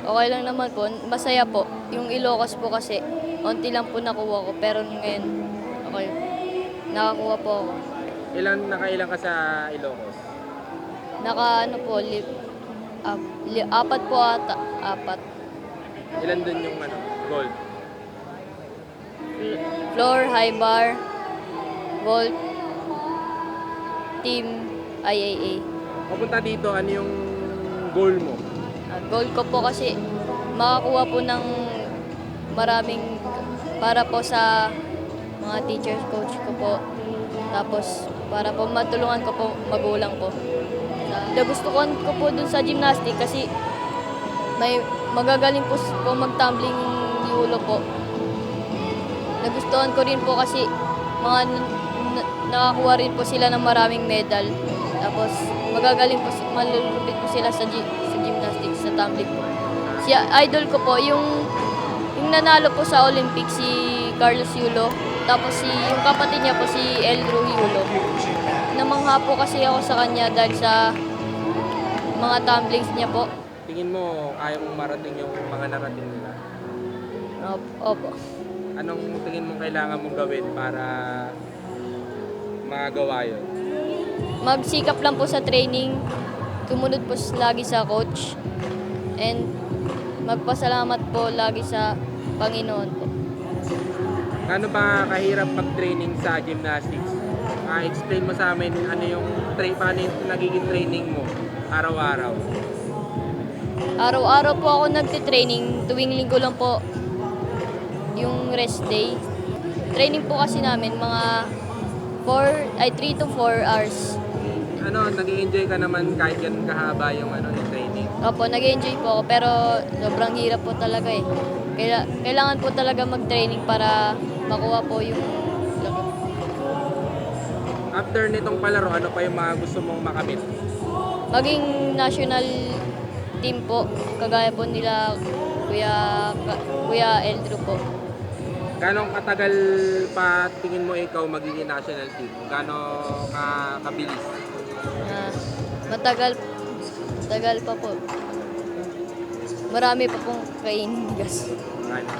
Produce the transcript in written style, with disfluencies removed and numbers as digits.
Okay lang naman po, masaya po. Yung Ilocos po kasi, onti lang po nakuha ko, pero ngayon, okay, nakakuha po ako. Nakailan ka sa Ilocos? Ano po, apat po ata, apat. Ilan dun yung gold? Floor, high bar, vault, team, IAA. Papunta dito, ano yung goal mo? Goal ko po kasi makakuha po ng maraming para po sa mga teachers, coach ko po. Tapos para po matulungan ko po magulang ko. Nagustuhan ko po dun sa gymnastic kasi may magagaling po mag-tumbling yulo po. Nagustuhan ko rin po kasi nakakuha rin po sila ng maraming medal. Tapos magagaling po, malulupit po sila sa gymnastics, sa tumbling po. Si idol ko po, yung nanalo po sa Olympics, si Carlos Yulo. Tapos yung kapatid niya po, si Eldro Yulo. Namangha po kasi ako sa kanya dahil sa mga tumblings niya po. Tingin mo, kaya mong marating yung mga narating nila? Opo. Anong tingin mo kailangan mong gawin para magawa yun? Magsikap lang po sa training, tumunod po lagi sa coach, and magpasalamat po lagi sa Panginoon po. Gaano ba kahirap mag-training sa gymnastics? Explain mo sa amin ano yung paano yung nagiging training mo araw-araw? Araw-araw po ako nagtitraining, tuwing linggo lang po yung rest day. Training po kasi namin mga 3 to 4 hours. Nag-i-enjoy ka naman kahit ganun kahaba yung yung training? Opo, nag-enjoy po ako pero sobrang hirap po talaga eh. Kailangan po talaga mag-training para makuha po yung lagot. After nitong palaro, ano pa yung mga gusto mong makamit? Maging national team po, kagaya po nila Kuya Eldro po. Gano'ng katagal pa tingin mo ikaw magiging national team? Gano'ng kabilis? Matagal pa po. Marami pa pong kainigas. Ano?